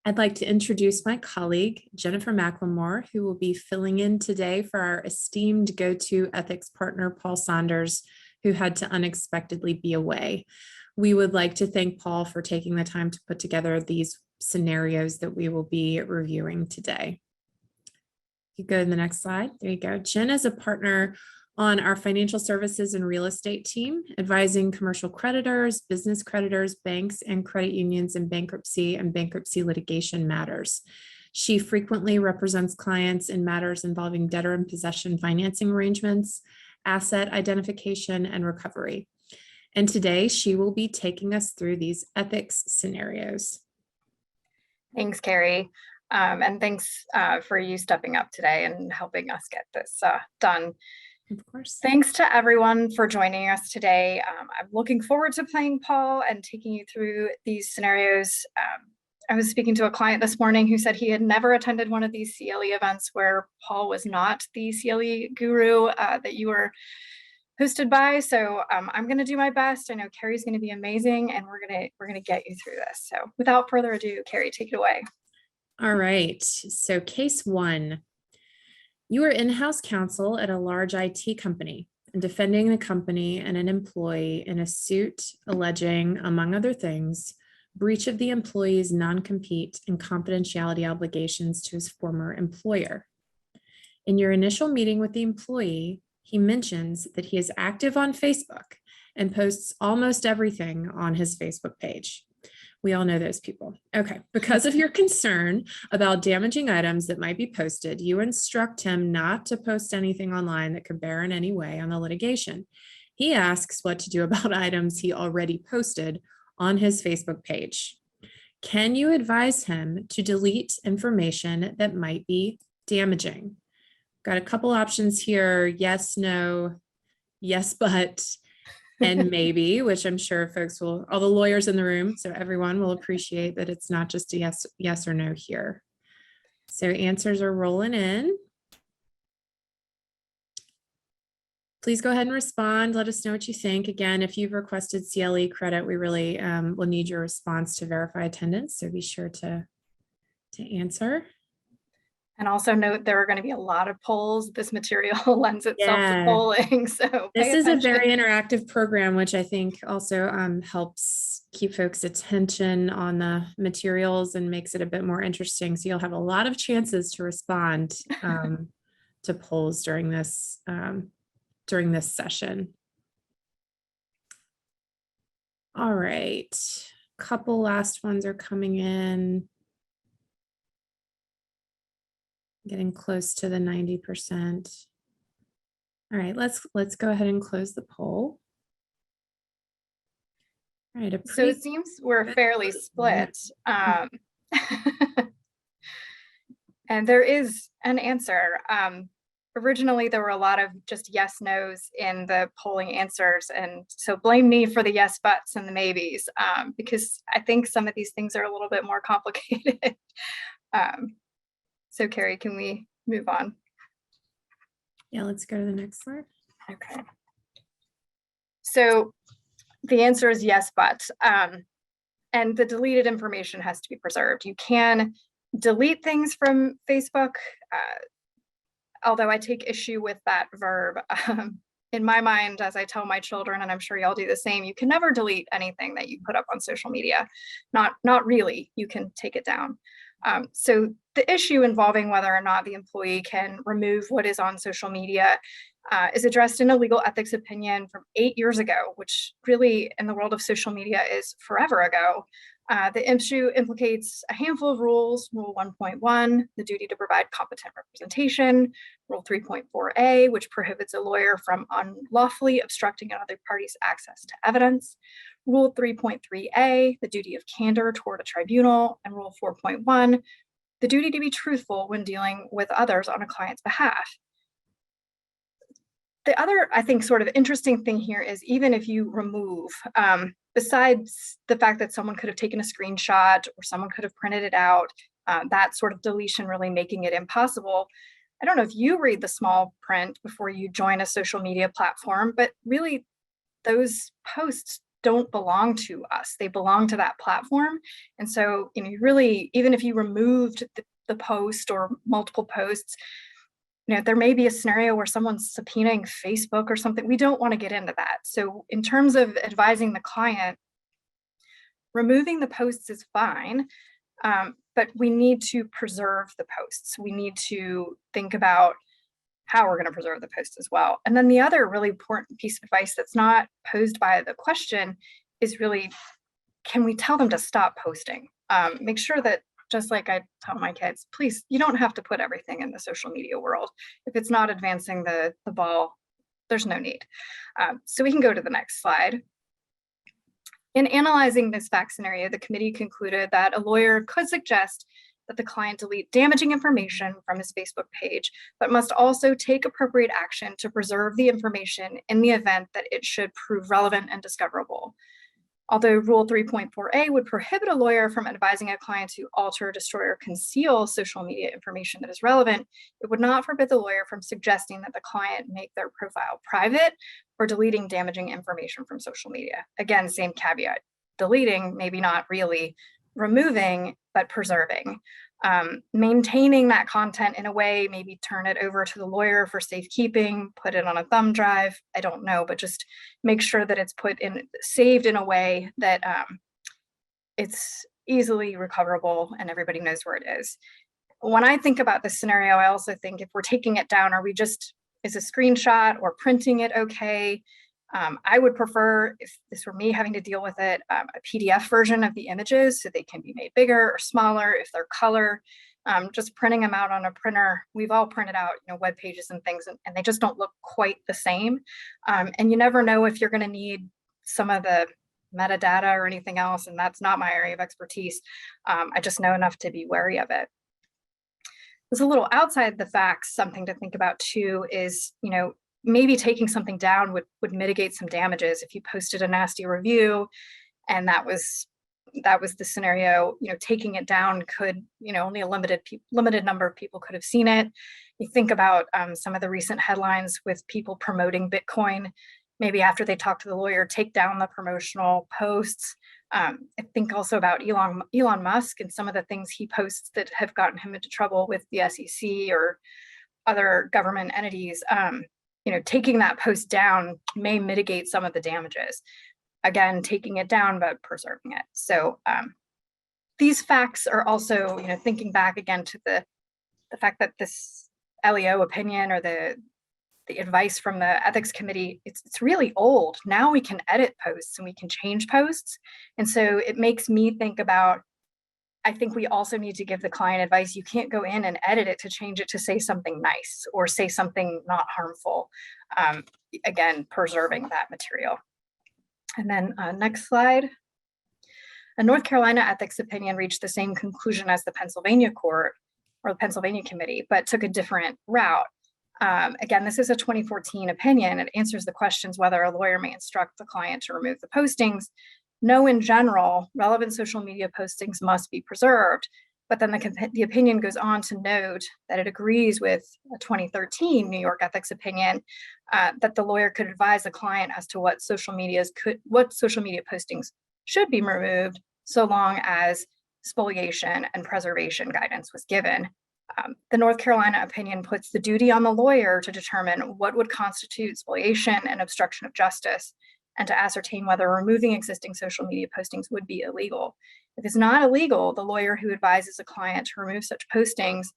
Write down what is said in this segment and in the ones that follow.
I'd like to introduce my colleague, Jennifer McLemore, who will be filling in today for our esteemed go-to ethics partner, Paul Saunders, who had to unexpectedly be away. We would like to thank Paul for taking the time to put together these scenarios that we will be reviewing today. You go to the next slide. There you go. Jen is a partner on our financial services and real estate team, advising commercial creditors, business creditors, banks, and credit unions in bankruptcy and bankruptcy litigation matters. She frequently represents clients in matters involving debtor in possession financing arrangements, asset identification, and recovery. And today she will be taking us through these ethics scenarios. Thanks, Carrie. And thanks for you stepping up today and helping us get this done. Of course. Thanks to everyone for joining us today. I'm looking forward to playing Paul and taking you through these scenarios. I was speaking to a client this morning who said he had never attended one of these CLE events where Paul was not the CLE guru that you were hosted by. So I'm going to do my best. I know Carrie's going to be amazing, and we're going to get you through this. So without further ado, Carrie, take it away. All right. So case one. You are in-house counsel at a large IT company and defending the company and an employee in a suit alleging, among other things, breach of the employee's non-compete and confidentiality obligations to his former employer. In your initial meeting with the employee, he mentions that he is active on Facebook and posts almost everything on his Facebook page. We all know those people. Okay, because of your concern about damaging items that might be posted, you instruct him not to post anything online that could bear in any way on the litigation. He asks what to do about items he already posted on his Facebook page. Can you advise him to delete information that might be damaging? Got a couple options here: yes, no, yes, but, and maybe, which I'm sure folks will, all the lawyers in the room, so everyone will appreciate that it's not just a yes or no here. So answers are rolling in. Please go ahead and respond. Let us know what you think. Again, if you've requested CLE credit, we really will need your response to verify attendance, so be sure to answer. And also note there are going to be a lot of polls. This material lends itself to polling. So this is a very interactive program, which I think also helps keep folks' attention on the materials and makes it a bit more interesting. So you'll have a lot of chances to respond to polls during this session. All right, couple last ones are coming in. Getting close to the 90%. All right, let's go ahead and close the poll. All right. So it seems we're fairly split. And there is an answer. Originally, there were a lot of just yes, no's in the polling answers. And so blame me for the yes, buts and the maybes, because I think some of these things are a little bit more complicated. So Carrie, can we move on? Yeah, let's go to the next slide. Okay. So the answer is yes, but, and the deleted information has to be preserved. You can delete things from Facebook, although I take issue with that verb. In my mind, as I tell my children, and I'm sure y'all do the same, you can never delete anything that you put up on social media. Not really, you can take it down. So the issue involving whether or not the employee can remove what is on social media is addressed in a legal ethics opinion from 8 years ago, which really in the world of social media is forever ago. The issue implicates a handful of rules: Rule 1.1, the duty to provide competent representation; Rule 3.4a, which prohibits a lawyer from unlawfully obstructing another party's access to evidence; Rule 3.3a, the duty of candor toward a tribunal; and Rule 4.1, the duty to be truthful when dealing with others on a client's behalf. The other, I think, sort of interesting thing here is even if you remove, besides the fact that someone could have taken a screenshot or someone could have printed it out, that sort of deletion really making it impossible. I don't know if you read the small print before you join a social media platform, but really those posts don't belong to us. They belong to that platform. And so, you really, even if you removed the post or multiple posts, there may be a scenario where someone's subpoenaing Facebook or something. We don't want to get into that. So in terms of advising the client, removing the posts is fine, but we need to preserve the posts. We need to think about how we're going to preserve the posts as well. And then the other really important piece of advice that's not posed by the question is really, can we tell them to stop posting? Make sure that, just like I tell my kids, please, you don't have to put everything in the social media world. If it's not advancing the ball, there's no need. So we can go to the next slide. In analyzing this fact scenario, the committee concluded that a lawyer could suggest that the client delete damaging information from his Facebook page, but must also take appropriate action to preserve the information in the event that it should prove relevant and discoverable. Although Rule 3.4a would prohibit a lawyer from advising a client to alter, destroy, or conceal social media information that is relevant, it would not forbid the lawyer from suggesting that the client make their profile private or deleting damaging information from social media. Again, same caveat, deleting, maybe not really removing, but preserving. Maintaining that content in a way, maybe turn it over to the lawyer for safekeeping, put it on a thumb drive, I don't know, but just make sure that it's saved in a way that it's easily recoverable and everybody knows where it is. When I think about this scenario, I also think if we're taking it down, is a screenshot or printing it okay? I would prefer, if this were me having to deal with it, a PDF version of the images so they can be made bigger or smaller if they're color. Just printing them out on a printer. We've all printed out, web pages and things, and they just don't look quite the same. And you never know if you're going to need some of the metadata or anything else, and that's not my area of expertise. I just know enough to be wary of it. There's a little outside the facts, something to think about too is, maybe taking something down would mitigate some damages. If you posted a nasty review and that was the scenario, taking it down could, only a limited number of people could have seen it. You think about some of the recent headlines with people promoting Bitcoin, maybe after they talk to the lawyer, take down the promotional posts. I think also about Elon Musk and some of the things he posts that have gotten him into trouble with the SEC or other government entities. Taking that post down may mitigate some of the damages. Again, taking it down, but preserving it. So these facts are also, thinking back again to the fact that this LEO opinion or the advice from the ethics committee, it's really old. Now we can edit posts and we can change posts. And so it makes me think about, I think we also need to give the client advice. You can't go in and edit it to change it to say something nice or say something not harmful. Again, preserving that material. And then next slide. A North Carolina ethics opinion reached the same conclusion as the Pennsylvania court or the Pennsylvania committee, but took a different route. Again, this is a 2014 opinion. It answers the questions whether a lawyer may instruct the client to remove the postings. No, in general, relevant social media postings must be preserved. But then the opinion goes on to note that it agrees with a 2013 New York ethics opinion that the lawyer could advise the client as to what social media postings should be removed, so long as spoliation and preservation guidance was given. The North Carolina opinion puts the duty on the lawyer to determine what would constitute spoliation and obstruction of justice, and to ascertain whether removing existing social media postings would be illegal. If it's not illegal, the lawyer who advises a client to remove such postings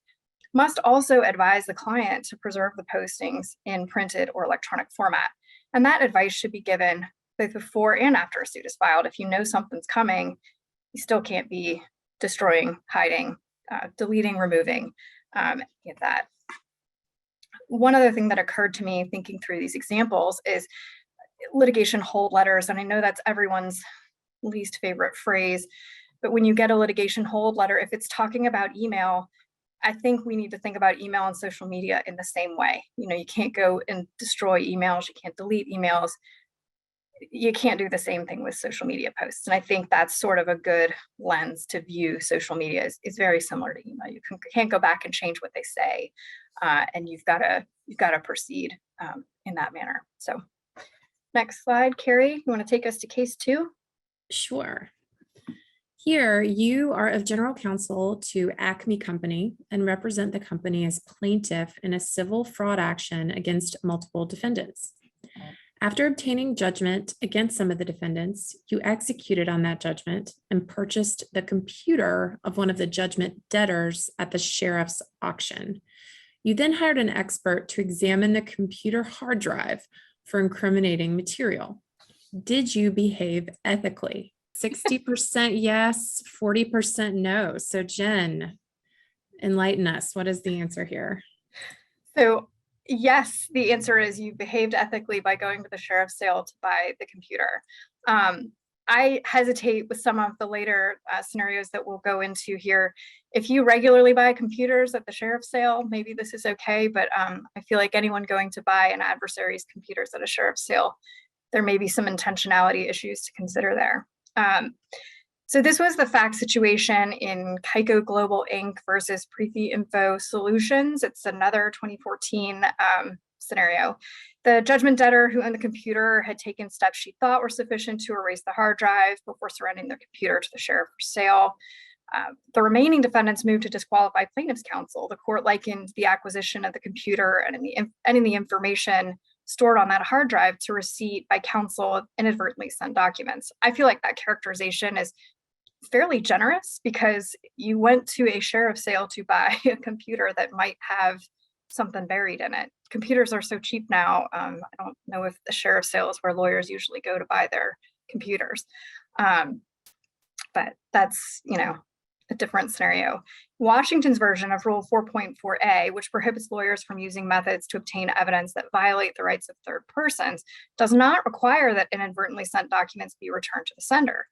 must also advise the client to preserve the postings in printed or electronic format. And that advice should be given both before and after a suit is filed. If you know something's coming, you still can't be destroying, hiding, deleting, removing, get that. One other thing that occurred to me thinking through these examples is litigation hold letters. And I know that's everyone's least favorite phrase, but when you get a litigation hold letter, if it's talking about email, I think we need to think about email and social media in the same way. You can't go and destroy emails. You can't delete emails. You can't do the same thing with social media posts. And I think that's sort of a good lens to view social media is very similar to email. You can't go back and change what they say. And you've got to proceed in that manner. So Next slide, Carrie, you want to take us to case 2? Sure. Here, you are of general counsel to Acme Company and represent the company as plaintiff in a civil fraud action against multiple defendants. After obtaining judgment against some of the defendants, you executed on that judgment and purchased the computer of one of the judgment debtors at the sheriff's auction. You then hired an expert to examine the computer hard drive for incriminating material. Did you behave ethically? 60% yes, 40% no. So Jen, enlighten us. What is the answer here? So yes, the answer is you behaved ethically by going to the sheriff's sale to buy the computer. I hesitate with some of the later scenarios that we'll go into here. If you regularly buy computers at the sheriff's sale, maybe this is okay, but I feel like anyone going to buy an adversary's computers at a sheriff's sale, there may be some intentionality issues to consider there. So this was the fact situation in Kaiko Global Inc. versus Preethi Info Solutions. It's another 2014 scenario. The judgment debtor who owned the computer had taken steps she thought were sufficient to erase the hard drive before surrendering the computer to the sheriff for sale. The remaining defendants moved to disqualify plaintiff's counsel. The court likened the acquisition of the computer and in the information stored on that hard drive to receipt by counsel of inadvertently sent documents. I feel like that characterization is fairly generous because you went to a sheriff's sale to buy a computer that might have something buried in it. Computers are so cheap now. I don't know if the sheriff's sale is where lawyers usually go to buy their computers. But that's, a different scenario. Washington's version of Rule 4.4a, which prohibits lawyers from using methods to obtain evidence that violate the rights of third persons, does not require that inadvertently sent documents be returned to the sender.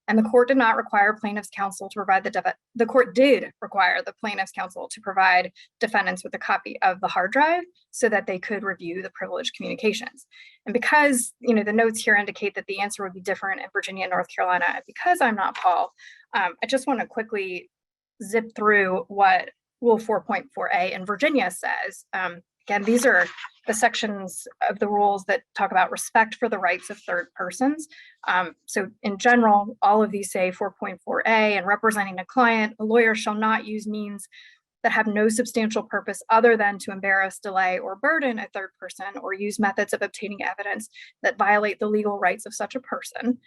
And the court did not require plaintiff's counsel to provide the court did require the plaintiff's counsel to provide defendants with a copy of the hard drive so that they could review the privileged communications. And because, the notes here indicate that the answer would be different in Virginia and North Carolina, because I'm not Paul, I just want to quickly zip through what Rule 4.4a in Virginia says. Again, these are the sections of the rules that talk about respect for the rights of third persons. So in general, all of these say 4.4a, and representing a client, a lawyer shall not use means that have no substantial purpose other than to embarrass, delay, or burden a third person, or use methods of obtaining evidence that violate the legal rights of such a person.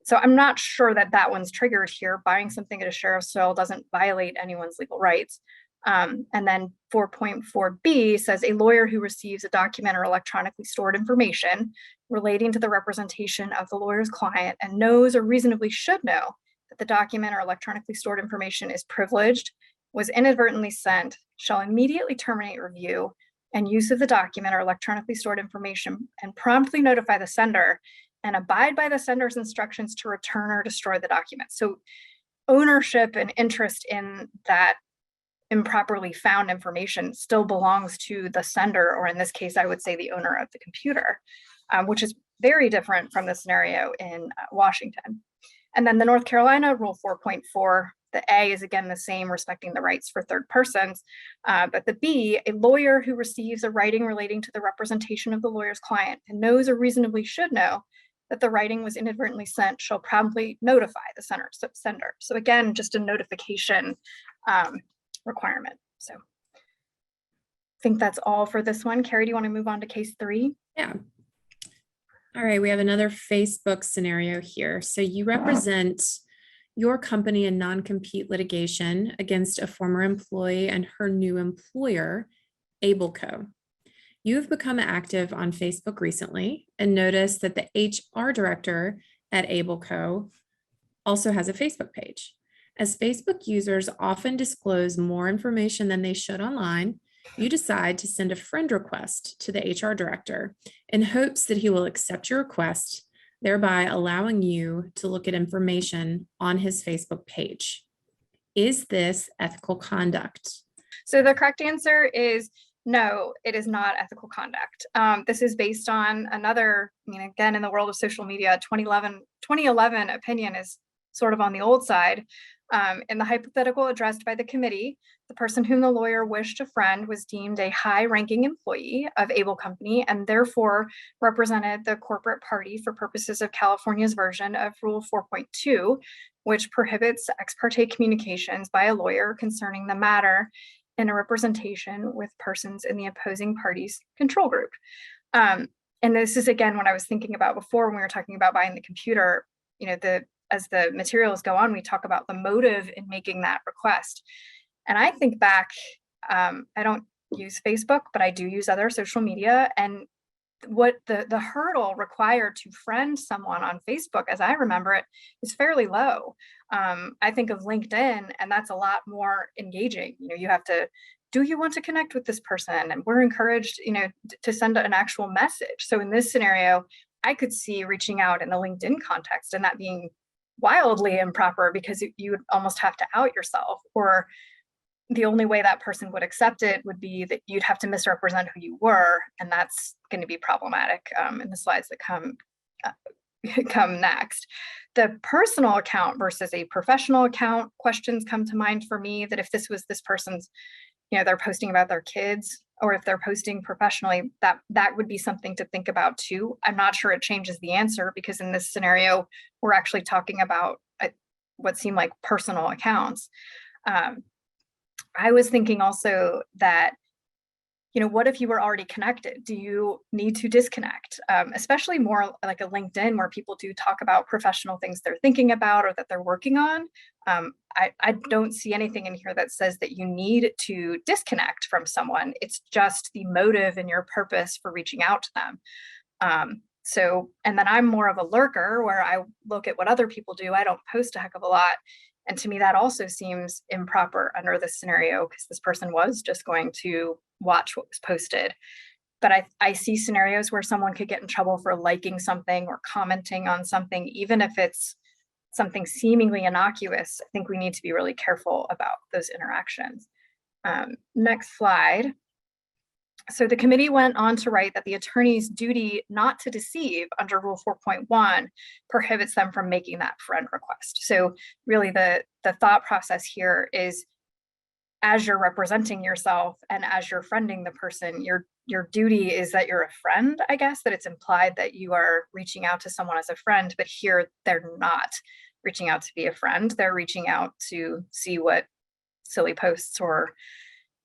So I'm not sure that that one's triggered here. Buying something at a sheriff's sale doesn't violate anyone's legal rights. And then 4.4b says a lawyer who receives a document or electronically stored information relating to the representation of the lawyer's client and knows or reasonably should know that the document or electronically stored information is privileged, was inadvertently sent, shall immediately terminate review and use of the document or electronically stored information and promptly notify the sender and abide by the sender's instructions to return or destroy the document. So ownership and interest in that improperly found information still belongs to the sender, or in this case, I would say the owner of the computer, which is very different from the scenario in Washington. And then the North Carolina Rule 4.4, the A is again the same, respecting the rights for third persons, but the B, a lawyer who receives a writing relating to the representation of the lawyer's client and knows or reasonably should know that the writing was inadvertently sent shall promptly notify the sender. So again, just a notification requirement. So I think that's all for this one. Carrie, do you want to move on to case 3? Yeah. All right, we have another Facebook scenario here. So you represent your company in non-compete litigation against a former employee and her new employer, AbleCo. You have become active on Facebook recently and noticed that the HR director at AbleCo also has a Facebook page. As Facebook users often disclose more information than they should online, you decide to send a friend request to the HR director in hopes that he will accept your request, thereby allowing you to look at information on his Facebook page. Is this ethical conduct? So the correct answer is no, it is not ethical conduct. This is based on another, again, in the world of social media, 2011 opinion is sort of on the old side. In the hypothetical addressed by the committee, the person whom the lawyer wished to friend was deemed a high-ranking employee of Able Company and therefore represented the corporate party for purposes of California's version of Rule 4.2, which prohibits ex parte communications by a lawyer concerning the matter in a representation with persons in the opposing party's control group. And this is, again, what I was thinking about before when we were talking about buying the computer. As the materials go on, we talk about the motive in making that request. And I think back, I don't use Facebook, but I do use other social media. And what the hurdle required to friend someone on Facebook, as I remember it, is fairly low. I think of LinkedIn, and that's a lot more engaging. You have to, do you want to connect with this person? And we're encouraged, to send an actual message. So in this scenario, I could see reaching out in the LinkedIn context and that being wildly improper because you would almost have to out yourself, or the only way that person would accept it would be that you'd have to misrepresent who you were, and that's going to be problematic in the slides that come next. The personal account versus a professional account questions come to mind for me, that if this was this person's, they're posting about their kids, or if they're posting professionally, that would be something to think about too. I'm not sure it changes the answer, because in this scenario, we're actually talking about what seem like personal accounts. I was thinking also that, what if you were already connected? Do you need to disconnect? Especially more like a LinkedIn, where people do talk about professional things they're thinking about or that they're working on. I don't see anything in here that says that you need to disconnect from someone. It's just the motive and your purpose for reaching out to them. And then I'm more of a lurker, where I look at what other people do. I don't post a heck of a lot. And to me, that also seems improper under this scenario, because this person was just going to watch what was posted. But I see scenarios where someone could get in trouble for liking something or commenting on something, even if it's something seemingly innocuous. I think we need to be really careful about those interactions. Next slide. So the committee went on to write that the attorney's duty not to deceive under Rule 4.1 prohibits them from making that friend request. So really the thought process here is, as you're representing yourself and as you're friending the person, your duty is that you're a friend, I guess, that it's implied that you are reaching out to someone as a friend, but here they're not reaching out to be a friend. They're reaching out to see what silly posts or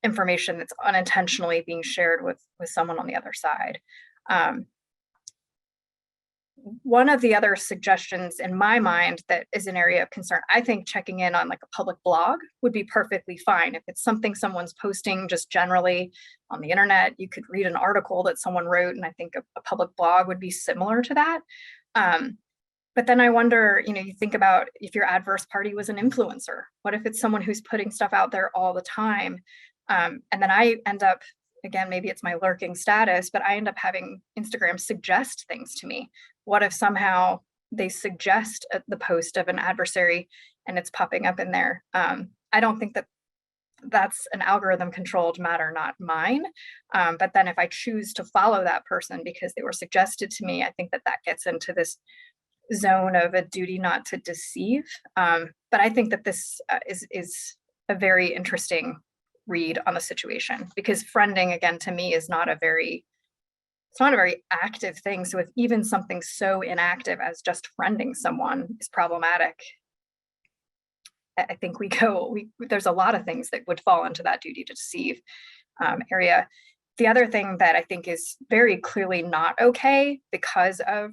information that's unintentionally being shared with someone on the other side. One of the other suggestions in my mind that is an area of concern, I think checking in on like a public blog would be perfectly fine. If it's something someone's posting just generally on the internet, you could read an article that someone wrote, and I think a public blog would be similar to that. But then I wonder, you think about if your adverse party was an influencer. What if it's someone who's putting stuff out there all the time? And then I end up, again, maybe it's my lurking status, but I end up having Instagram suggest things to me. What if somehow they suggest the post of an adversary and it's popping up in there? I don't think that that's an algorithm controlled matter, not mine. But then if I choose to follow that person because they were suggested to me, I think that gets into this zone of a duty not to deceive. But I think that this is a very interesting read on the situation, because friending, again, to me is not a very active thing. So if even something so inactive as just friending someone is problematic, I think there's a lot of things that would fall into that duty to deceive area. The other thing that I think is very clearly not okay because of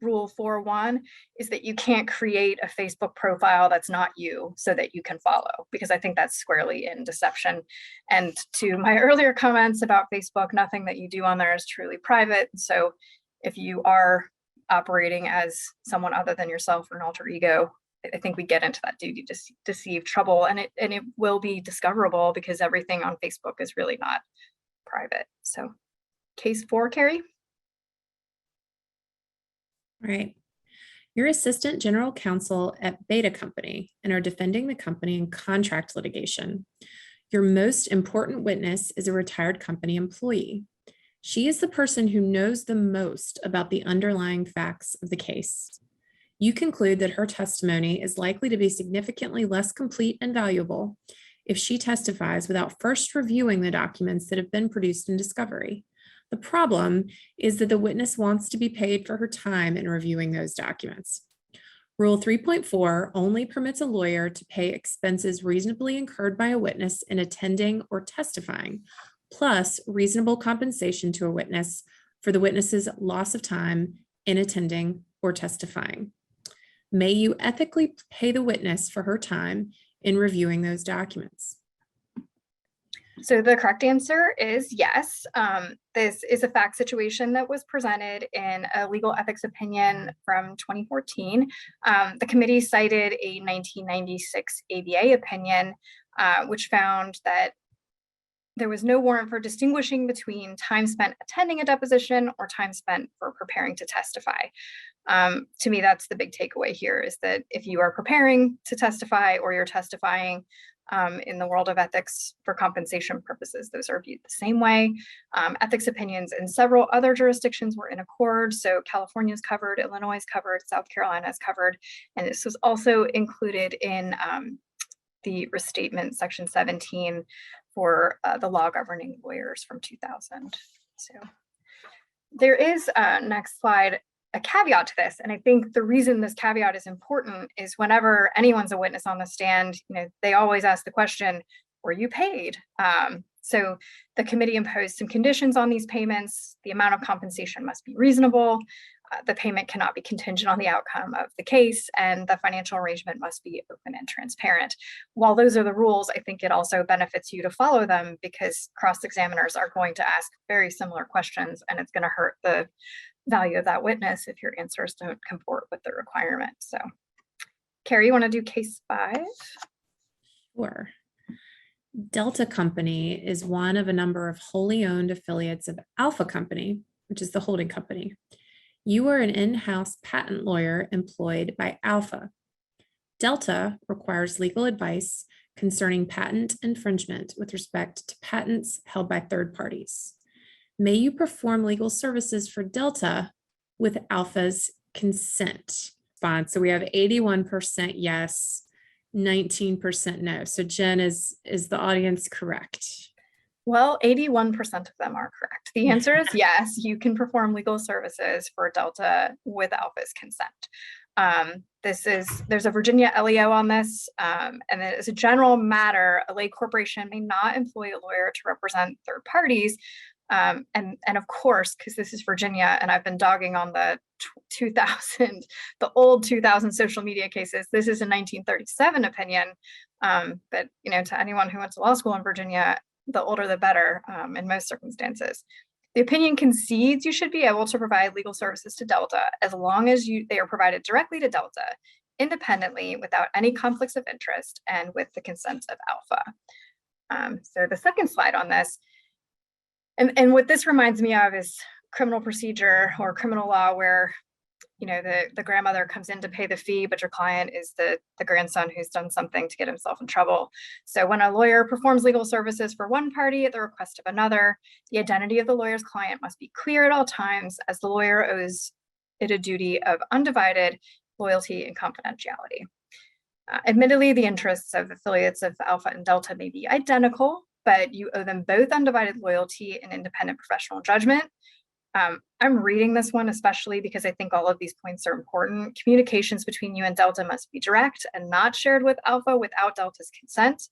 Rule 4.1 is that you can't create a Facebook profile that's not you so that you can follow, because I think that's squarely in deception. And to my earlier comments about Facebook, nothing that you do on there is truly private. So if you are operating as someone other than yourself or an alter ego, I think we get into that duty to deceive trouble, and it will be discoverable because everything on Facebook is really not private. So case 4, Carrie. All right. You're assistant general counsel at Beta Company and are defending the company in contract litigation. Your most important witness is a retired company employee. She is the person who knows the most about the underlying facts of the case. You conclude that her testimony is likely to be significantly less complete and valuable if she testifies without first reviewing the documents that have been produced in discovery. The problem is that the witness wants to be paid for her time in reviewing those documents. Rule 3.4 only permits a lawyer to pay expenses reasonably incurred by a witness in attending or testifying, plus reasonable compensation to a witness for the witness's loss of time in attending or testifying. May you ethically pay the witness for her time in reviewing those documents? So the correct answer is yes. This is a fact situation that was presented in a legal ethics opinion from 2014. The committee cited a 1996 ABA opinion, which found that there was no warrant for distinguishing between time spent attending a deposition or time spent for preparing to testify. To me, that's the big takeaway here, is that if you are preparing to testify or you're testifying in the world of ethics for compensation purposes, those are viewed the same way. Ethics opinions in several other jurisdictions were in accord. So California is covered, Illinois is covered, South Carolina is covered, and this was also included in the restatement section 17 for the law governing lawyers from 2000. So there is, next slide, a caveat to this. And I think the reason this caveat is important is whenever anyone's a witness on the stand, they always ask the question, were you paid? So the committee imposed some conditions on these payments. The amount of compensation must be reasonable. The payment cannot be contingent on the outcome of the case, and the financial arrangement must be open and transparent. While those are the rules, I think it also benefits you to follow them, because cross-examiners are going to ask very similar questions, and it's going to hurt the value of that witness if your answers don't comport with the requirement. So, Carrie, you want to do case 5? Sure. Delta Company is one of a number of wholly owned affiliates of Alpha Company, which is the holding company. You are an in-house patent lawyer employed by Alpha. Delta requires legal advice concerning patent infringement with respect to patents held by third parties. May you perform legal services for Delta with Alpha's consent? So we have 81% yes, 19% no. So Jen, is the audience correct? Well, 81% of them are correct. The answer is yes, you can perform legal services for Delta with Alpha's consent. There's a Virginia LEO on this, and as a general matter, a lay corporation may not employ a lawyer to represent third parties. And of course, because this is Virginia, and I've been dogging on the old 2000 social media cases, this is a 1937 opinion. But to anyone who went to law school in Virginia, the older the better in most circumstances. The opinion concedes you should be able to provide legal services to Delta as long as they are provided directly to Delta, independently, without any conflicts of interest, and with the consent of Alpha. So the second slide on this, and what this reminds me of is criminal procedure or criminal law, where the grandmother comes in to pay the fee, but your client is the grandson who's done something to get himself in trouble. So when a lawyer performs legal services for one party at the request of another, the identity of the lawyer's client must be clear at all times, as the lawyer owes it a duty of undivided loyalty and confidentiality. Admittedly, the interests of affiliates of Alpha and Delta may be identical, but you owe them both undivided loyalty and independent professional judgment. I'm reading this one especially because I think all of these points are important. Communications between you and Delta must be direct and not shared with Alpha without Delta's consent.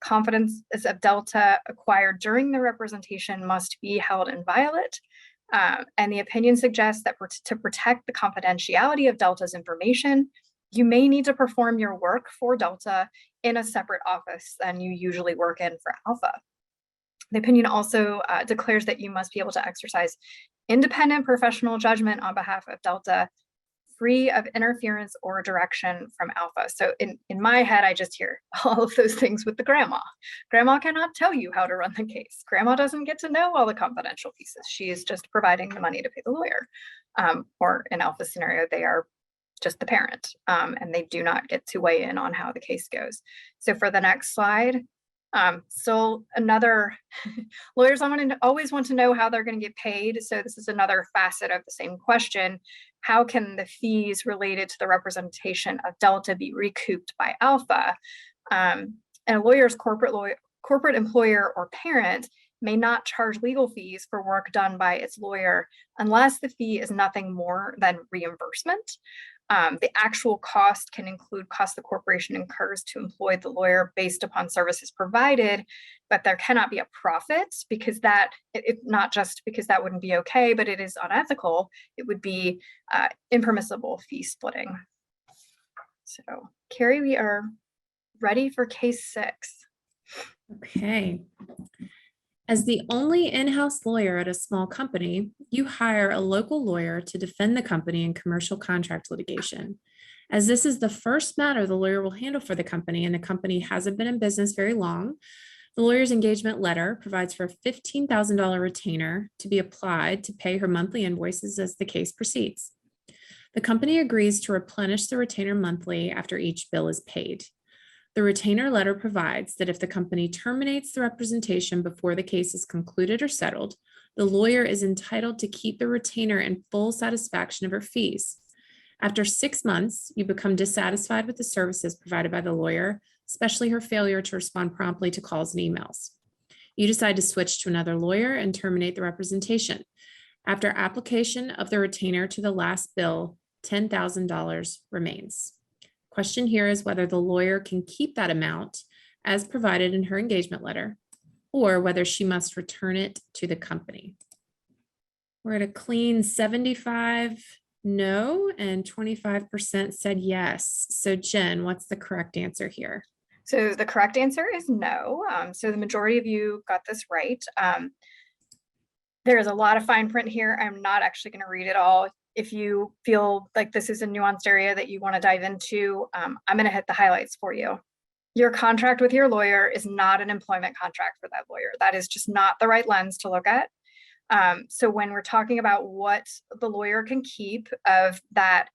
Confidence of Delta acquired during the representation must be held inviolate. And the opinion suggests that to protect the confidentiality of Delta's information, you may need to perform your work for Delta in a separate office than you usually work in for Alpha. The opinion also declares that you must be able to exercise independent professional judgment on behalf of Delta, free of interference or direction from Alpha. So in my head, I just hear all of those things with the grandma. Grandma cannot tell you how to run the case. Grandma doesn't get to know all the confidential pieces. She is just providing the money to pay the lawyer. Or in Alpha's scenario, they are just the parent, and they do not get to weigh in on how the case goes. So for the next slide, so another, lawyers always want to know how they're going to get paid. So this is another facet of the same question. how can the fees related to the representation of delta be recouped by alpha? And a lawyer's corporate employer or parent may not charge legal fees for work done by its lawyer unless the fee is nothing more than reimbursement. The actual cost can include costs the corporation incurs to employ the lawyer based upon services provided, but there cannot be a profit because not just because that wouldn't be okay, but it is unethical. It would be impermissible fee splitting. So, Carrie, we are ready for case 6. Okay. As the only in-house lawyer at a small company, you hire a local lawyer to defend the company in commercial contract litigation. As this is the first matter the lawyer will handle for the company and the company hasn't been in business very long, the lawyer's engagement letter provides for a $15,000 retainer to be applied to pay her monthly invoices as the case proceeds. The company agrees to replenish the retainer monthly after each bill is paid. The retainer letter provides that if the company terminates the representation before the case is concluded or settled, the lawyer is entitled to keep the retainer in full satisfaction of her fees. After 6 months, you become dissatisfied with the services provided by the lawyer, especially her failure to respond promptly to calls and emails. You decide to switch to another lawyer and terminate the representation. After application of the retainer to the last bill, $10,000 remains. Question here is whether the lawyer can keep that amount as provided in her engagement letter, or whether she must return it to the company. We're at a clean 75 no and 25% said yes. So Jen, what's the correct answer here? So the correct answer is no. So the majority of you got this right. There is a lot of fine print here. I'm not actually going to read it all. If you feel like this is a nuanced area that you want to dive into, I'm going to hit the highlights for you. Your contract with your lawyer is not an employment contract for that lawyer. That is just not the right lens to look at. So when we're talking about what the lawyer can keep of that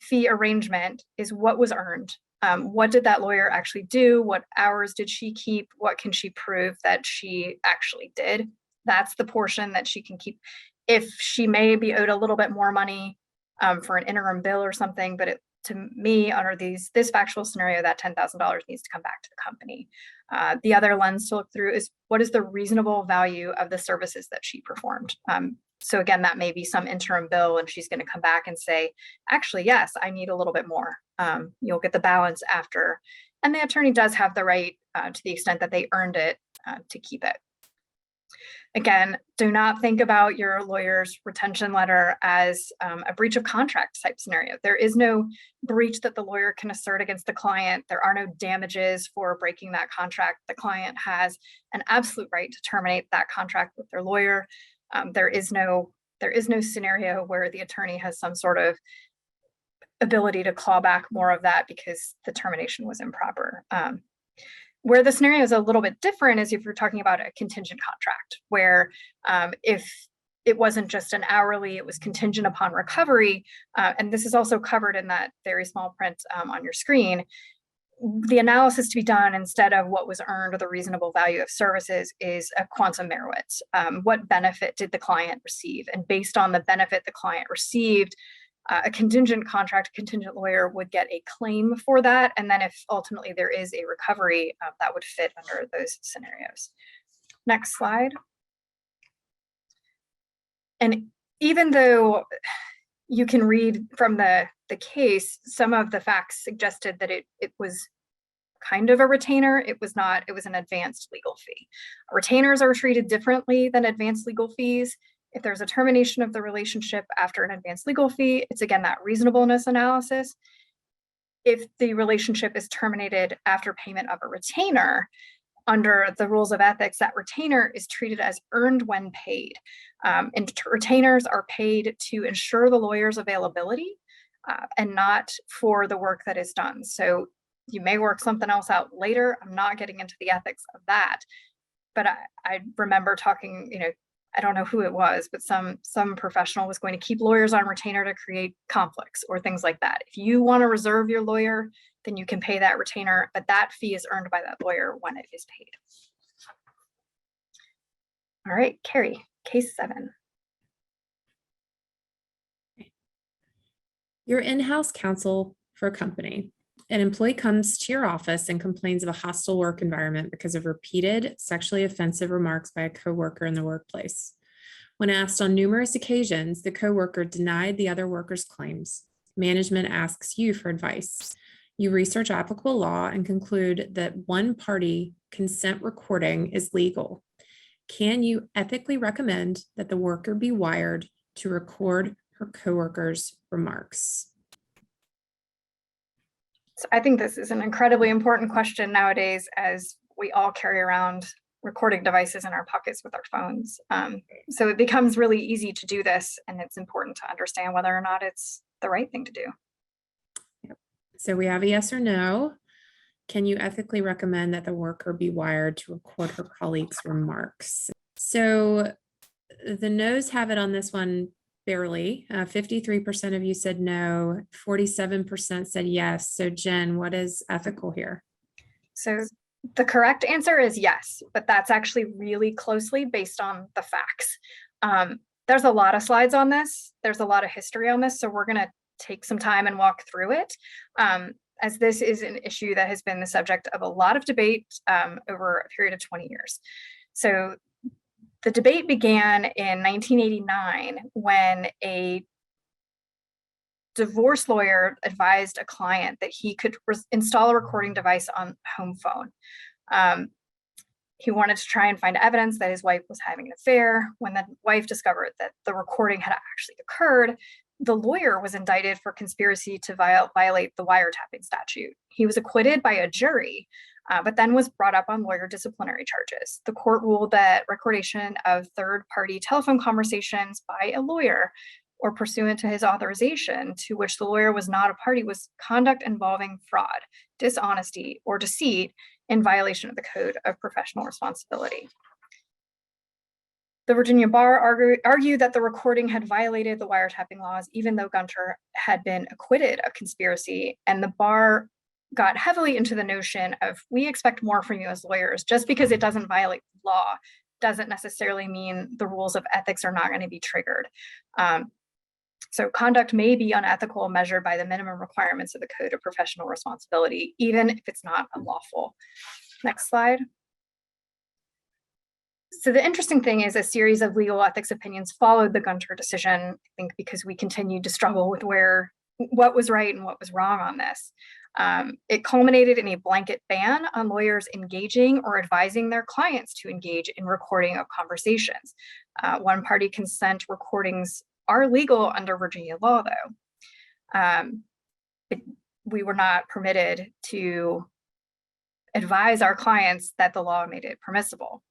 fee arrangement is what was earned. What did that lawyer actually do? What hours did she keep? What can she prove that she actually did? That's the portion that she can keep. If she may be owed a little bit more money for an interim bill or something, but to me, under this factual scenario, that $10,000 needs to come back to the company. The other lens to look through is what is the reasonable value of the services that she performed? So again, that may be some interim bill and she's going to come back and say, actually, yes, I need a little bit more. You'll get the balance after. And the attorney does have the right, to the extent that they earned it, to keep it. Again, do not think about your lawyer's retention letter as a breach of contract type scenario. There is no breach that the lawyer can assert against the client. There are no damages for breaking that contract. The client has an absolute right to terminate that contract with their lawyer. There is no scenario where the attorney has some sort of ability to claw back more of that because the termination was improper. Where the scenario is a little bit different is if you're talking about a contingent contract, where if it wasn't just an hourly, it was contingent upon recovery. And this is also covered in that very small print on your screen. The analysis to be done instead of what was earned or the reasonable value of services is a quantum merit. What benefit did the client receive? And based on the benefit the client received, a contingent contract, contingent lawyer would get a claim for that. And then if ultimately there is a recovery, that would fit under those scenarios. Next slide. And even though you can read from the case, some of the facts suggested that it was kind of a retainer. It was not, it was an advanced legal fee. Retainers are treated differently than advanced legal fees. If there's a termination of the relationship after an advanced legal fee, it's again that reasonableness analysis. If the relationship is terminated after payment of a retainer, under the rules of ethics, that retainer is treated as earned when paid. And retainers are paid to ensure the lawyer's availability and not for the work that is done. So you may work something else out later. I'm not getting into the ethics of that. But I remember talking, I don't know who it was, but some professional was going to keep lawyers on retainer to create conflicts or things like that. If you want to reserve your lawyer, then you can pay that retainer, but that fee is earned by that lawyer when it is paid. All right, Carrie, case 7. You're in-house counsel for a company. An employee comes to your office and complains of a hostile work environment because of repeated sexually offensive remarks by a coworker in the workplace. When asked on numerous occasions, the coworker denied the other worker's claims. Management asks you for advice. You research applicable law and conclude that one-party consent recording is legal. Can you ethically recommend that the worker be wired to record her coworker's remarks? So I think this is an incredibly important question nowadays, as we all carry around recording devices in our pockets with our phones. So it becomes really easy to do this, and it's important to understand whether or not it's the right thing to do. Yep. So we have a yes or no. Can you ethically recommend that the worker be wired to record her colleagues' remarks? So the no's have it on this one barely. 53% of you said no, 47% said yes. So Jen, what is ethical here? So the correct answer is yes, but that's actually really closely based on the facts. There's a lot of slides on this. There's a lot of history on this. So we're going to take some time and walk through it, as this is an issue that has been the subject of a lot of debate over a period of 20 years. So the debate began in 1989 when a divorce lawyer advised a client that he could install a recording device on home phone. He wanted to try and find evidence that his wife was having an affair. When the wife discovered that the recording had actually occurred, the lawyer was indicted for conspiracy to violate the wiretapping statute. He was acquitted by a jury, but then was brought up on lawyer disciplinary charges. The court ruled that recordation of third-party telephone conversations by a lawyer or pursuant to his authorization to which the lawyer was not a party was conduct involving fraud, dishonesty, or deceit in violation of the Code of Professional Responsibility. The Virginia Bar argued that the recording had violated the wiretapping laws, even though Gunter had been acquitted of conspiracy, and the bar got heavily into the notion of, we expect more from you as lawyers. Just because it doesn't violate the law doesn't necessarily mean the rules of ethics are not going to be triggered. So conduct may be unethical measured by the minimum requirements of the Code of Professional Responsibility, even if it's not unlawful. Next slide. So the interesting thing is a series of legal ethics opinions followed the Gunter decision, I think because we continued to struggle with what was right and what was wrong on this. It culminated in a blanket ban on lawyers engaging or advising their clients to engage in recording of conversations. One-party consent recordings are legal under Virginia law, though. We were not permitted to advise our clients that the law made it permissible.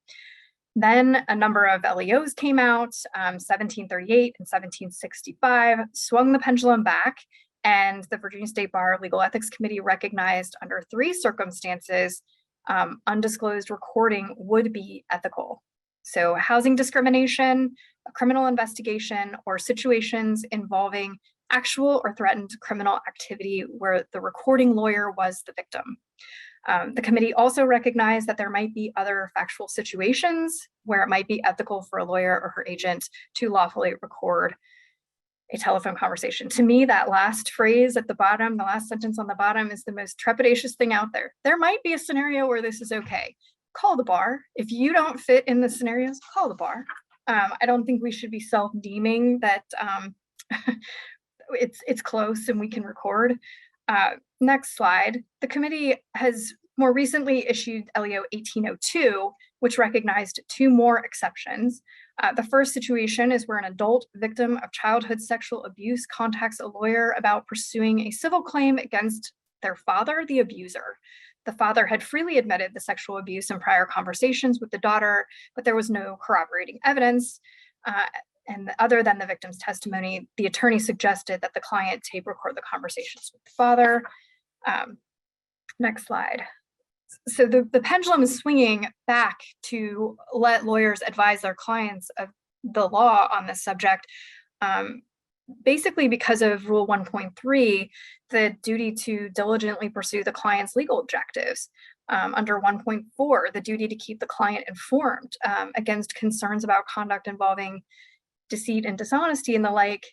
Then a number of LEOs came out, 1738 and 1765, swung the pendulum back, and the Virginia State Bar Legal Ethics Committee recognized under 3 circumstances undisclosed recording would be ethical. So housing discrimination, a criminal investigation, or situations involving actual or threatened criminal activity where the recording lawyer was the victim. The committee also recognized that there might be other factual situations where it might be ethical for a lawyer or her agent to lawfully record a telephone conversation. To me, that last phrase at the bottom, the last sentence on the bottom, is the most trepidatious thing out there. There might be a scenario where this is okay. Call the bar. If you don't fit in the scenarios, call the bar. I don't think we should be self-deeming that it's close and we can record. Next slide. The committee has more recently issued LEO 1802, which recognized 2 more exceptions. The first situation is where an adult victim of childhood sexual abuse contacts a lawyer about pursuing a civil claim against their father, the abuser. The father had freely admitted the sexual abuse in prior conversations with the daughter, but there was no corroborating evidence. And other than the victim's testimony, the attorney suggested that the client tape record the conversations with the father. Next slide. So the pendulum is swinging back to let lawyers advise their clients of the law on this subject, basically because of Rule 1.3, the duty to diligently pursue the client's legal objectives. Under 1.4, the duty to keep the client informed against concerns about conduct involving deceit and dishonesty and the like.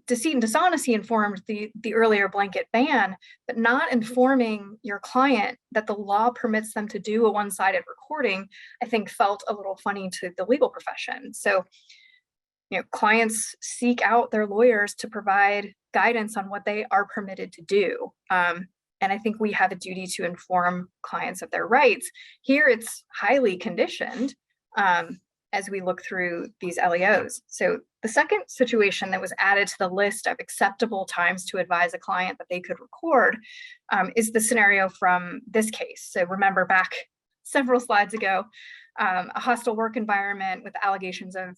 deceit and dishonesty informed the earlier blanket ban, but not informing your client that the law permits them to do a one-sided recording, I think felt a little funny to the legal profession. So, clients seek out their lawyers to provide guidance on what they are permitted to do. And I think we have a duty to inform clients of their rights. Here, it's highly conditioned as we look through these LEOs. So the second situation that was added to the list of acceptable times to advise a client that they could record is the scenario from this case. So remember back several slides ago, a hostile work environment with allegations of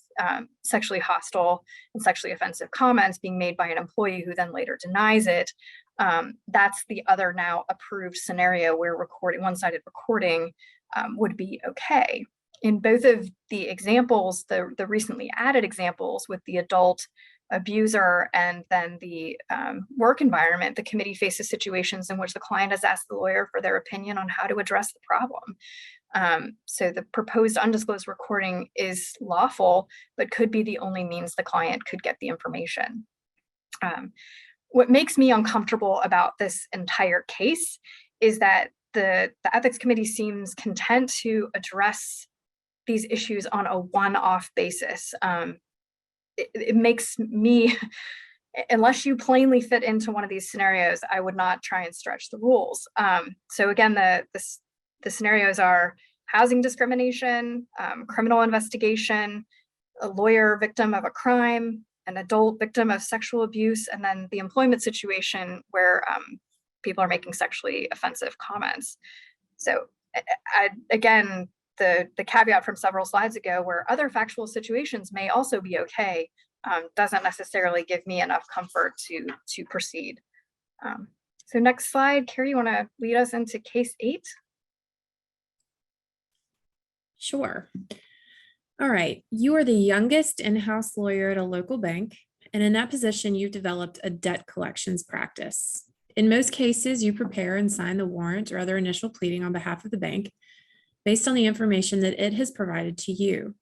sexually hostile and sexually offensive comments being made by an employee who then later denies it. That's the other now approved scenario where one-sided recording would be okay. In both of the examples, the recently added examples with the adult abuser and then the work environment, the committee faces situations in which the client has asked the lawyer for their opinion on how to address the problem. So the proposed undisclosed recording is lawful, but could be the only means the client could get the information. What makes me uncomfortable about this entire case is that the ethics committee seems content to address these issues on a one-off basis. It makes me, unless you plainly fit into one of these scenarios, I would not try and stretch the rules. So again, the scenarios are housing discrimination, criminal investigation, a lawyer victim of a crime, an adult victim of sexual abuse, and then the employment situation where people are making sexually offensive comments. So again, the caveat from several slides ago where other factual situations may also be okay doesn't necessarily give me enough comfort to proceed. So next slide, Carrie, you want to lead us into case 8? Sure. All right. You are the youngest in-house lawyer at a local bank, and in that position, you've developed a debt collections practice. In most cases, you prepare and sign the warrant or other initial pleading on behalf of the bank based on the information that it has provided to you.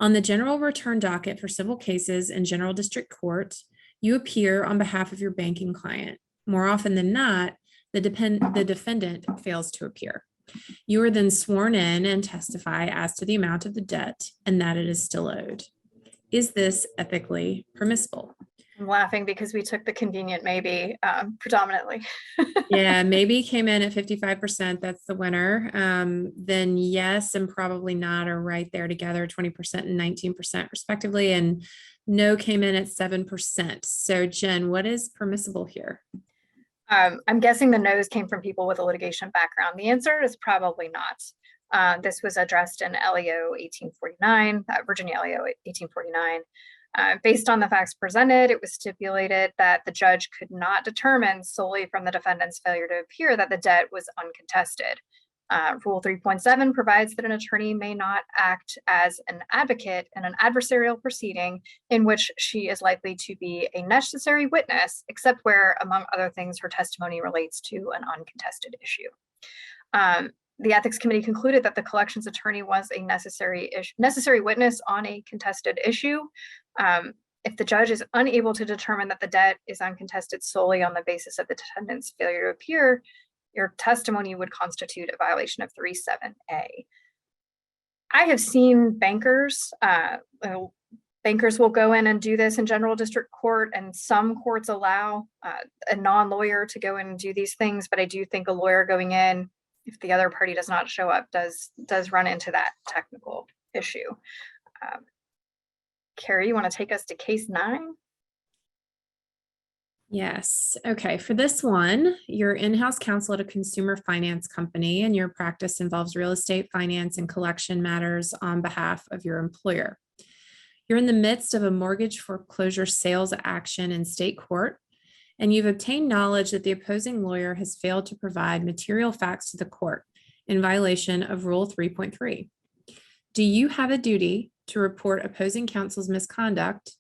On the general return docket for civil cases in General District Court, you appear on behalf of your banking client. More often than not, the defendant fails to appear. You are then sworn in and testify as to the amount of the debt and that it is still owed. Is this ethically permissible? I'm laughing because we took the convenient maybe predominantly. Yeah, maybe came in at 55%. That's the winner. Then yes, and probably not are right there together, 20% and 19% respectively. And no came in at 7%. So Jen, what is permissible here? I'm guessing the no's came from people with a litigation background. The answer is probably not. This was addressed in LEO 1849, Virginia LEO 1849. Based on the facts presented, it was stipulated that the judge could not determine solely from the defendant's failure to appear that the debt was uncontested. Rule 3.7 provides that an attorney may not act as an advocate in an adversarial proceeding in which she is likely to be a necessary witness, except where, among other things, her testimony relates to an uncontested issue. The ethics committee concluded that the collections attorney was a necessary witness on a contested issue. If the judge is unable to determine that the debt is uncontested solely on the basis of the defendant's failure to appear, your testimony would constitute a violation of 3.7a. I have seen bankers, bankers will go in and do this in General District Court, and some courts allow a non-lawyer to go in and do these things, but I do think a lawyer going in, if the other party does not show up, does run into that technical issue. Carrie, you want to take us to case 9? Yes. Okay. For this one, you're in-house counsel at a consumer finance company, and your practice involves real estate finance and collection matters on behalf of your employer. You're in the midst of a mortgage foreclosure sales action in state court, and you've obtained knowledge that the opposing lawyer has failed to provide material facts to the court in violation of Rule 3.3. Do you have a duty to report opposing counsel's misconduct?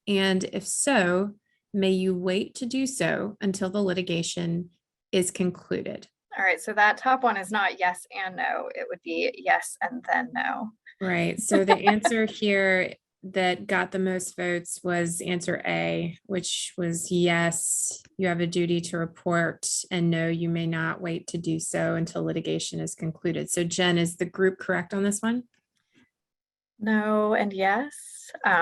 And if so, may you wait to do so until the litigation is concluded? All right, so that top one is not yes and no. It would be yes and then no. Right. So the answer here that got the most votes was answer A, which was yes, you have a duty to report, and no, you may not wait to do so until litigation is concluded. So Jen, is the group correct on this one? No and yes.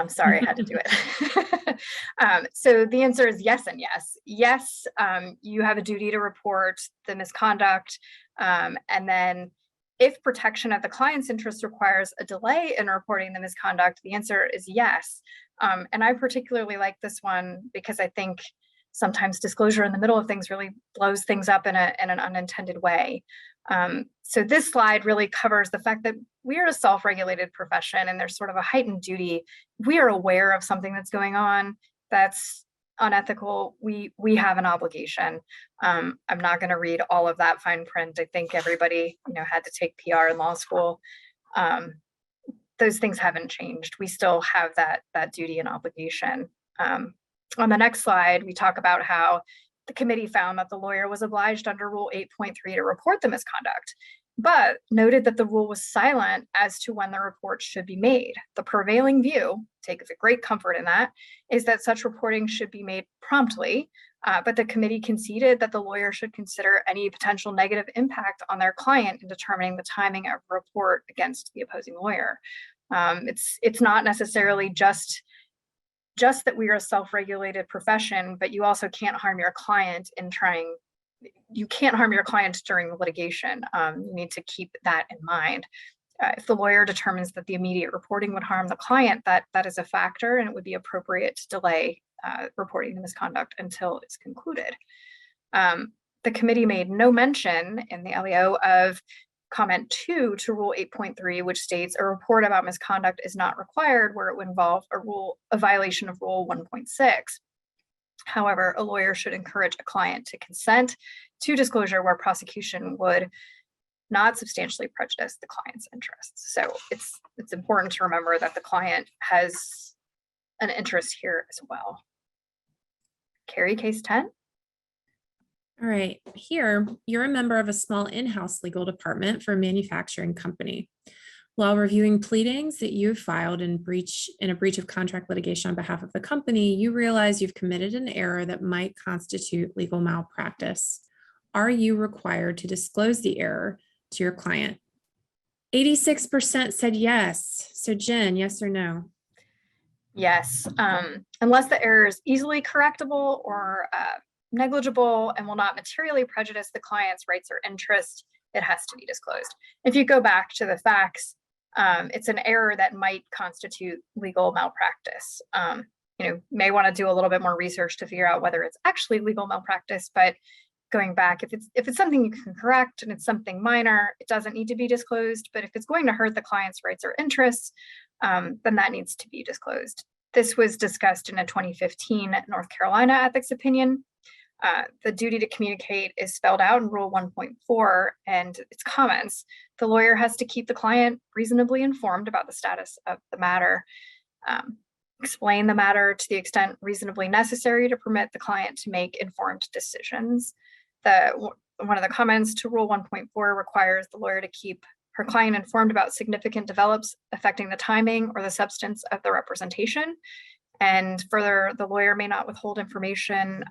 Sorry, I had to do it. So the answer is yes and yes. Yes, you have a duty to report the misconduct. And then if protection of the client's interest requires a delay in reporting the misconduct, the answer is yes. And I particularly like this one because I think sometimes disclosure in the middle of things really blows things up in an unintended way. So this slide really covers the fact that we are a self-regulated profession and there's sort of a heightened duty. We are aware of something that's going on that's unethical. We have an obligation. I'm not going to read all of that fine print. I think everybody, had to take PR in law school. Those things haven't changed. We still have that duty and obligation. On the next slide, we talk about how the committee found that the lawyer was obliged under Rule 8.3 to report the misconduct, but noted that the rule was silent as to when the report should be made. The prevailing view, take great comfort in that, is that such reporting should be made promptly, but the committee conceded that the lawyer should consider any potential negative impact on their client in determining the timing of a report against the opposing lawyer. It's not necessarily just that we are a self-regulated profession, but you also can't harm your client you can't harm your client during the litigation. You need to keep that in mind. If the lawyer determines that the immediate reporting would harm the client, that is a factor, and it would be appropriate to delay reporting the misconduct until it's concluded. The committee made no mention in the LEO of comment 2 to Rule 8.3, which states a report about misconduct is not required where it would involve a violation of Rule 1.6. However, a lawyer should encourage a client to consent to disclosure where prosecution would not substantially prejudice the client's interests. So it's important to remember that the client has an interest here as well. Carrie, case 10. All right, here, you're a member of a small in-house legal department for a manufacturing company. While reviewing pleadings that you've filed in a breach of contract litigation on behalf of the company, you realize you've committed an error that might constitute legal malpractice. Are you required to disclose the error to your client? 86% said yes. So Jen, yes or no? Yes, unless the error is easily correctable or negligible and will not materially prejudice the client's rights or interests, it has to be disclosed. If you go back to the facts, it's an error that might constitute legal malpractice. May want to do a little bit more research to figure out whether it's actually legal malpractice, but going back, if it's something you can correct and it's something minor, it doesn't need to be disclosed. But if it's going to hurt the client's rights or interests, then that needs to be disclosed. This was discussed in a 2015 North Carolina ethics opinion. The duty to communicate is spelled out in Rule 1.4 and its comments. The lawyer has to keep the client reasonably informed about the status of the matter, explain the matter to the extent reasonably necessary to permit the client to make informed decisions. One of the comments to Rule 1.4 requires the lawyer to keep her client informed about significant develops affecting the timing or the substance of the representation. And further, the lawyer may not withhold information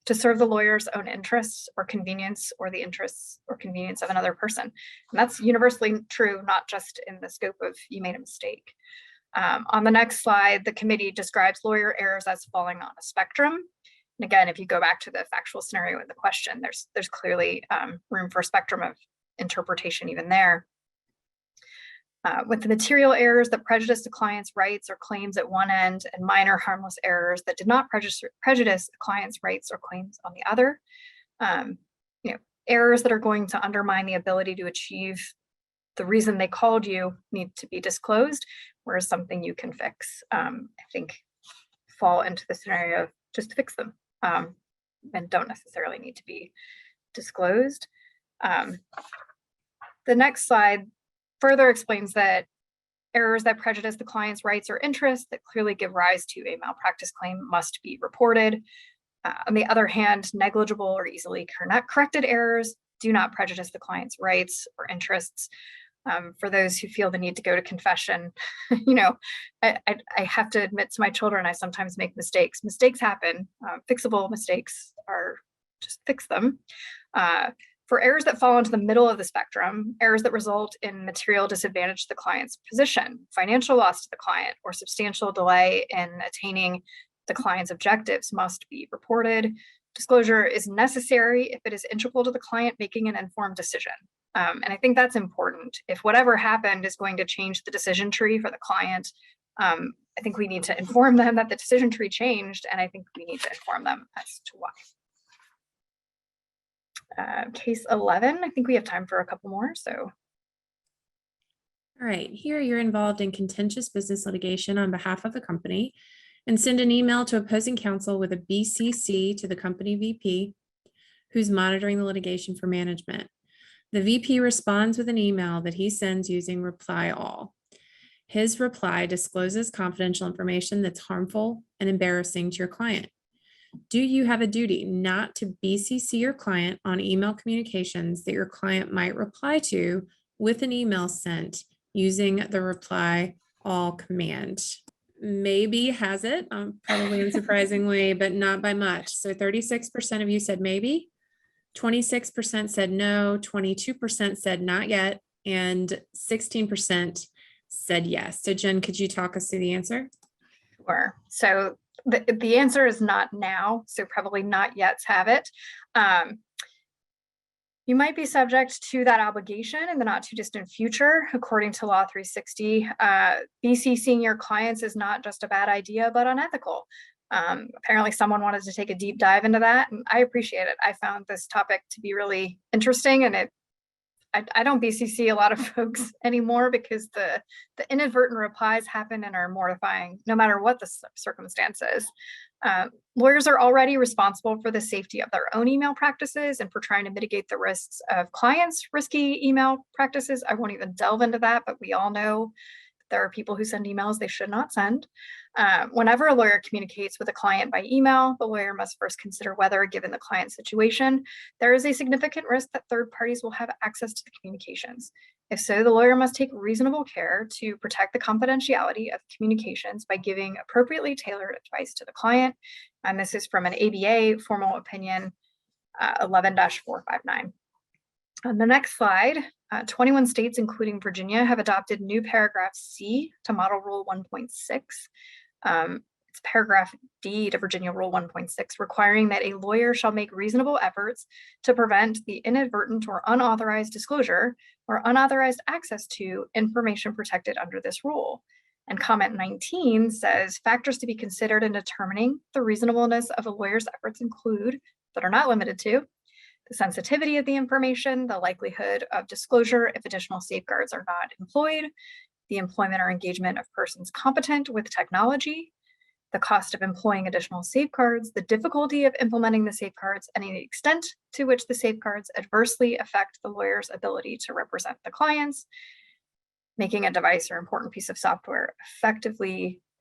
to serve the lawyer's own interests or convenience or the interests or convenience of another person. And that's universally true, not just in the scope of you made a mistake. On the next slide, the committee describes lawyer errors as falling on a spectrum. And again, if you go back to the factual scenario in the question, there's clearly room for a spectrum of interpretation even there. With the material errors that prejudice the client's rights or claims at one end and minor harmless errors that did not prejudice the client's rights or claims on the other. Errors that are going to undermine the ability to achieve the reason they called you need to be disclosed, whereas something you can fix, I think, fall into the scenario of just fix them and don't necessarily need to be disclosed. The next slide further explains that errors that prejudice the client's rights or interests that clearly give rise to a malpractice claim must be reported. On the other hand, negligible or easily corrected errors do not prejudice the client's rights or interests. For those who feel the need to go to confession, I have to admit to my children, I sometimes make mistakes. Mistakes happen. Fixable mistakes are just fix them. For errors that fall into the middle of the spectrum, errors that result in material disadvantage to the client's position, financial loss to the client, or substantial delay in attaining the client's objectives must be reported. Disclosure is necessary if it is integral to the client making an informed decision. And I think that's important. If whatever happened is going to change the decision tree for the client, I think we need to inform them that the decision tree changed, and I think we need to inform them as to why. Case 11, I think we have time for a couple more, so. All right, here you're involved in contentious business litigation on behalf of the company and send an email to opposing counsel with a BCC to the company VP who's monitoring the litigation for management. The VP responds with an email that he sends using reply all. His reply discloses confidential information that's harmful and embarrassing to your client. Do you have a duty not to BCC your client on email communications that your client might reply to with an email sent using the reply all command? Maybe has it, probably unsurprisingly, but not by much. So 36% of you said maybe, 26% said no, 22% said not yet, and 16% said yes. So Jen, could you talk us through the answer? Sure. So the answer is not now, so probably not yet have it. You might be subject to that obligation in the not too distant future, according to Law 360. BCCing your clients is not just a bad idea, but unethical. Apparently someone wanted to take a deep dive into that, and I appreciate it. I found this topic to be really interesting, and I don't BCC a lot of folks anymore because the inadvertent replies happen and are mortifying no matter what the circumstances. Lawyers are already responsible for the safety of their own email practices and for trying to mitigate the risks of clients' risky email practices. I won't even delve into that, but we all know there are people who send emails they should not send. Whenever a lawyer communicates with a client by email, the lawyer must first consider whether, given the client's situation, there is a significant risk that third parties will have access to the communications. If so, the lawyer must take reasonable care to protect the confidentiality of communications by giving appropriately tailored advice to the client. And this is from an ABA formal opinion 11-459. On the next slide, 21 states, including Virginia, have adopted new paragraph C to Model Rule 1.6. It's paragraph D to Virginia Rule 1.6, requiring that a lawyer shall make reasonable efforts to prevent the inadvertent or unauthorized disclosure or unauthorized access to information protected under this rule. And comment 19 says factors to be considered in determining the reasonableness of a lawyer's efforts include, but are not limited to, the sensitivity of the information, the likelihood of disclosure if additional safeguards are not employed, the employment or engagement of persons competent with technology, the cost of employing additional safeguards, the difficulty of implementing the safeguards, and the extent to which the safeguards adversely affect the lawyer's ability to represent the clients, making a device or important piece of software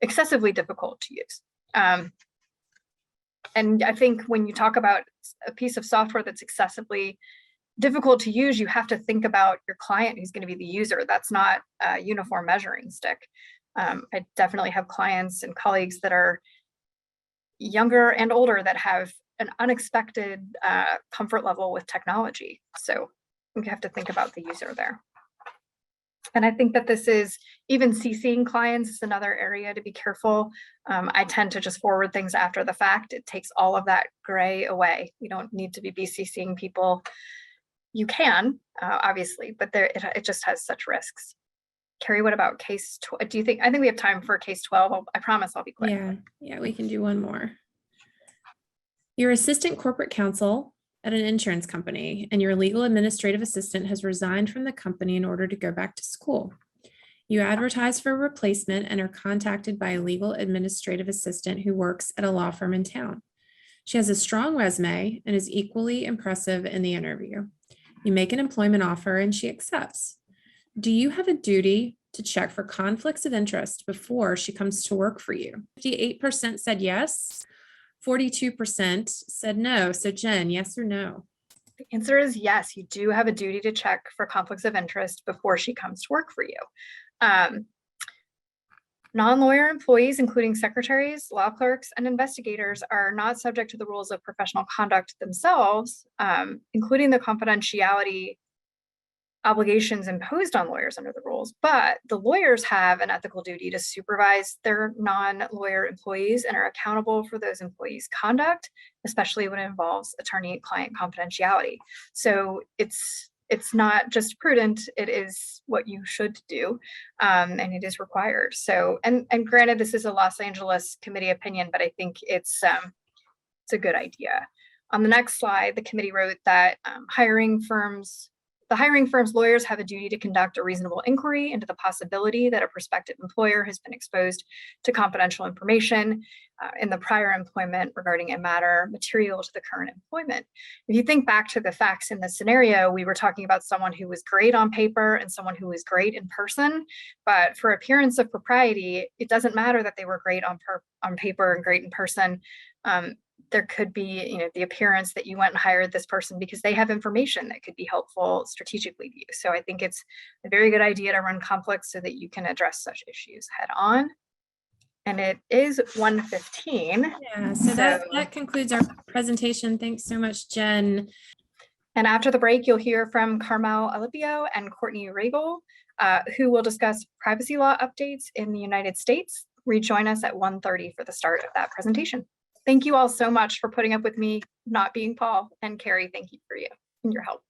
excessively difficult to use. And I think when you talk about a piece of software that's excessively difficult to use, you have to think about your client who's going to be the user. That's not a uniform measuring stick. I definitely have clients and colleagues that are younger and older that have an unexpected comfort level with technology. So we have to think about the user there. And I think that this is, even CCing clients is another area to be careful. I tend to just forward things after the fact. It takes all of that gray away. You don't need to be BCCing people. You can, obviously, but it just has such risks. Carrie, what about case 12? I think we have time for case 12. I promise I'll be quick. Yeah, we can do one more. Your assistant corporate counsel at an insurance company and your legal administrative assistant has resigned from the company in order to go back to school. You advertise for a replacement and are contacted by a legal administrative assistant who works at a law firm in town. She has a strong resume and is equally impressive in the interview. You make an employment offer and she accepts. Do you have a duty to check for conflicts of interest before she comes to work for you? 58% said yes. 42% said no. So Jen, yes or no? The answer is yes, you do have a duty to check for conflicts of interest before she comes to work for you. Non-lawyer employees, including secretaries, law clerks, and investigators, are not subject to the rules of professional conduct themselves, including the confidentiality obligations imposed on lawyers under the rules, but the lawyers have an ethical duty to supervise their non-lawyer employees and are accountable for those employees' conduct, especially when it involves attorney-client confidentiality. So it's not just prudent, it is what you should do, and it is required. So, and granted, this is a Los Angeles committee opinion, but I think it's a good idea. On the next slide, the committee wrote that the hiring firm's lawyers have a duty to conduct a reasonable inquiry into the possibility that a prospective employer has been exposed to confidential information in the prior employment regarding a matter material to the current employment. If you think back to the facts in this scenario, we were talking about someone who was great on paper and someone who was great in person, but for appearance of propriety, it doesn't matter that they were great on paper and great in person. There could be, the appearance that you went and hired this person because they have information that could be helpful strategically to you. So I think it's a very good idea to run conflicts so that you can address such issues head on. And it is 1:15. Yeah, so that concludes our presentation. Thanks so much, Jen. And after the break, you'll hear from Carmel Alipio and Courtney Regal, who will discuss privacy law updates in the United States. Rejoin us at 1:30 for the start of that presentation. Thank you all so much for putting up with me not being Paul, and Carrie, thank you for your help.